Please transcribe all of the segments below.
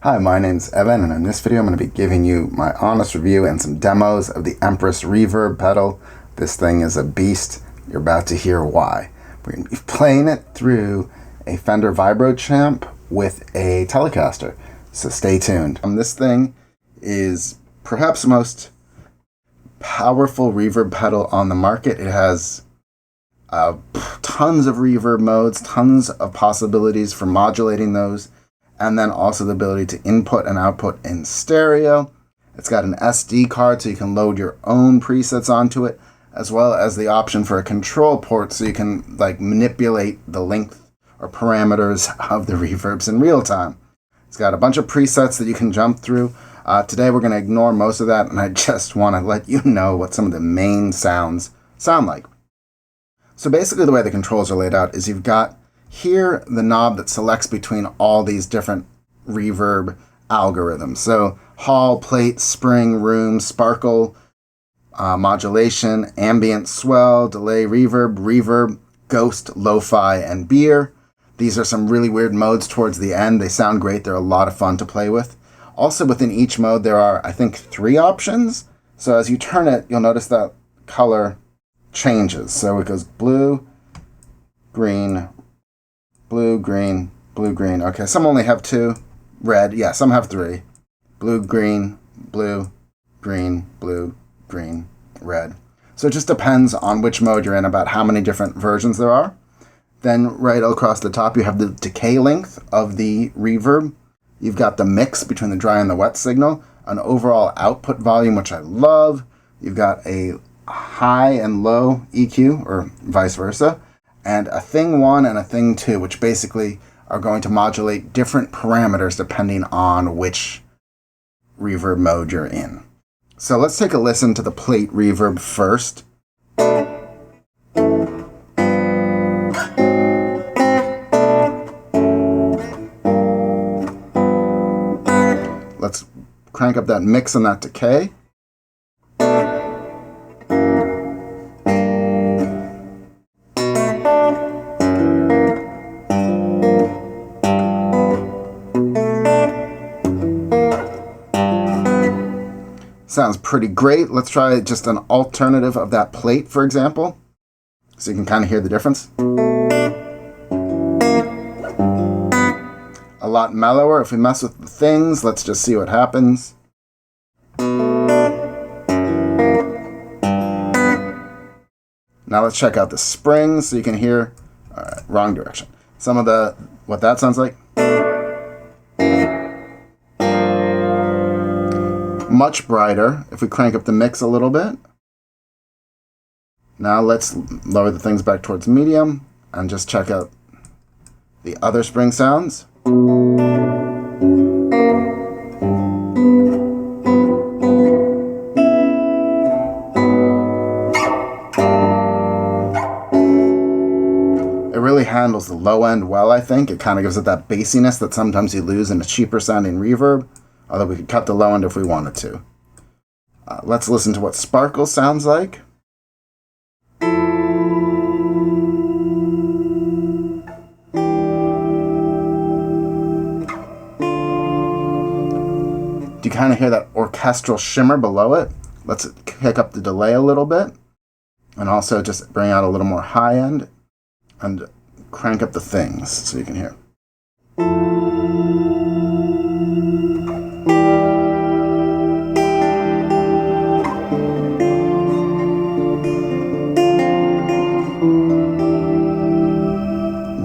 Hi, my name's Evan, and in this video I'm going to be giving you my honest review and some demos of the Empress Reverb pedal. This thing is a beast. You're about to hear why. We're going to be playing it through a Fender Vibro Champ with a Telecaster, so stay tuned. This thing is perhaps the most powerful reverb pedal on the market. It has tons of reverb modes, tons of possibilities for modulating those, and then also the ability to input and output in stereo. It's got an SD card so you can load your own presets onto it, as well as the option for a control port so you can manipulate the length or parameters of the reverbs in real time. It's got a bunch of presets that you can jump through. Today we're going to ignore most of that, and I just want to let you know what some of the main sounds sound like. So basically the way the controls are laid out is you've got here the knob that selects between all these different reverb algorithms. So hall, plate, spring, room, sparkle, modulation, ambient, swell, delay, reverb, ghost, lo-fi, and beer. These are some really weird modes towards the end. They sound great. They're a lot of fun to play with. Also within each mode there are, I think, 3 options. So as you turn it, you'll notice that color changes. So it goes blue, green, blue, green, blue, green. Okay, some only have 2. Red, yeah, some have 3. Blue, green, green, blue, green, red. So it just depends on which mode you're in about how many different versions there are. Then right across the top you have the decay length of the reverb. You've got the mix between the dry and the wet signal, an overall output volume, which I love. You've got a high and low EQ, or vice versa, and a thing 1 and a thing 2, which basically are going to modulate different parameters depending on which reverb mode you're in. So let's take a listen to the plate reverb first. Let's crank up that mix and that decay. Sounds pretty great. Let's try just an alternative of that plate, for example, so you can kind of hear the difference. A lot mellower. If we mess with the things, let's just see what happens. Now let's check out the springs so you can hear, all right, wrong direction, some of what that sounds like. Much brighter if we crank up the mix a little bit. Now let's lower the things back towards medium and just check out the other spring sounds. It really handles the low end well, I think. It kind of gives it that bassiness that sometimes you lose in a cheaper sounding reverb. Although we could cut the low end if we wanted to. Let's listen to what sparkle sounds like. Do you kind of hear that orchestral shimmer below it? Let's kick up the delay a little bit. And also just bring out a little more high end. And crank up the things so you can hear.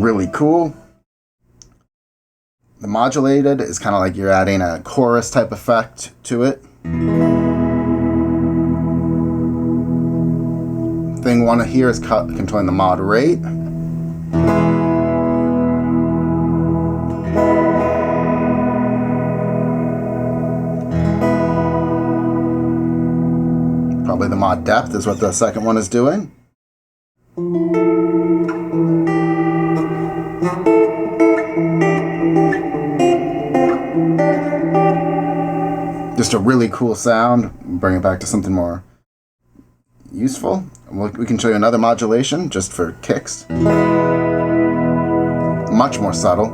Really cool. The modulated is kind of like you're adding a chorus type effect to it. Thing 1 here is controlling the mod rate. Probably the mod depth is what the second one is doing. Just a really cool sound. Bring it back to something more useful. We can show you another modulation just for kicks. Much more subtle.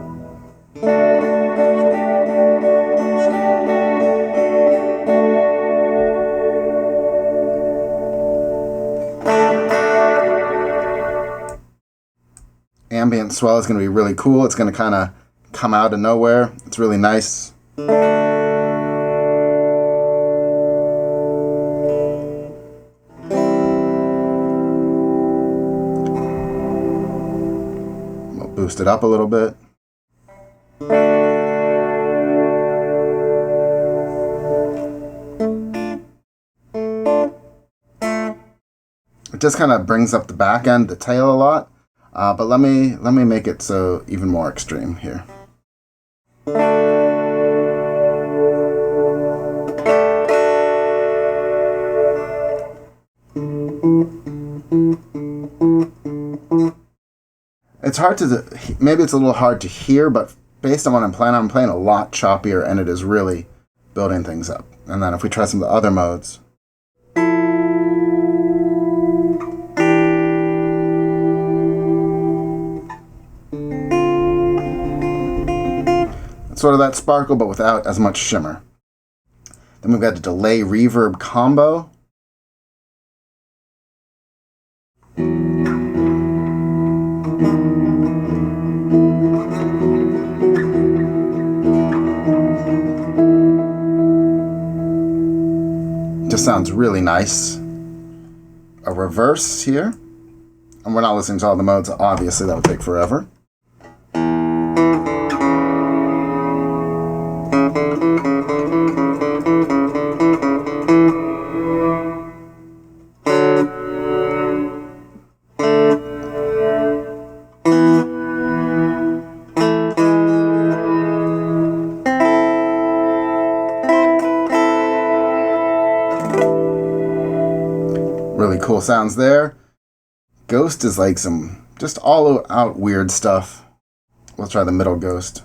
ambient swell is going to be really cool. It's going to kind of come out of nowhere. It's really nice. We'll boost it up a little bit. It just kind of brings up the back end, the tail a lot, but let me make it so even more extreme here. It's hard to, maybe it's a little hard to hear, but based on what I'm playing a lot choppier, and it is really building things up. And then if we try some of the other modes. Sort of that sparkle, but without as much shimmer. Then we've got the delay reverb combo. Just sounds really nice. A reverse here. And we're not listening to all the modes, obviously that would take forever. Really cool sounds there. Ghost is like some just all out weird stuff. We'll try the middle ghost.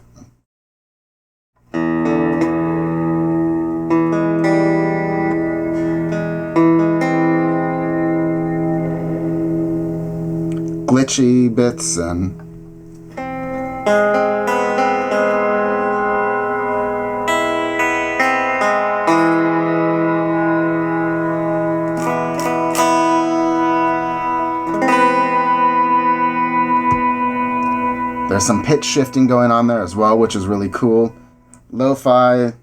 Glitchy bits and there's some pitch shifting going on there as well, which is really cool. Lo-fi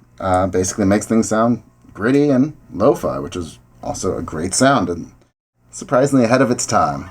basically makes things sound gritty and lo-fi, which is also a great sound and surprisingly ahead of its time.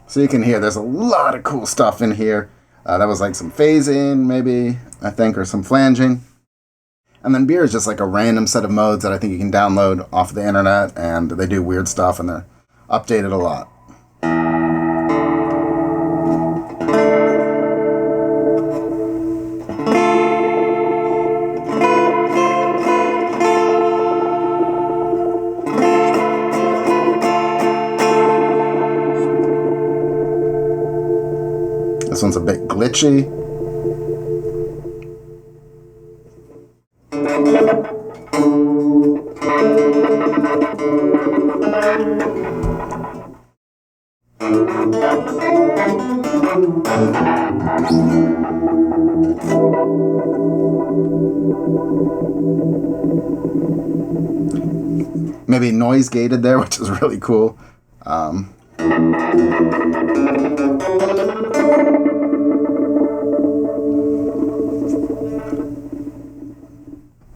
So you can hear there's a lot of cool stuff in here. That was like some phasing, maybe, I think, or some flanging. And then Beer is just like a random set of modes that I think you can download off the internet, and they do weird stuff, and they're updated a lot. This one's a bit glitchy. Maybe noise gated there, which is really cool.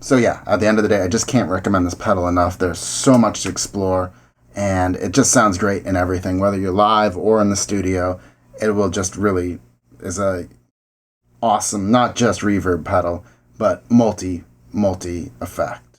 So yeah, at the end of the day, I just can't recommend this pedal enough. There's so much to explore, and it just sounds great in everything. Whether you're live or in the studio, it will just really is a awesome, not just reverb pedal, but multi effect.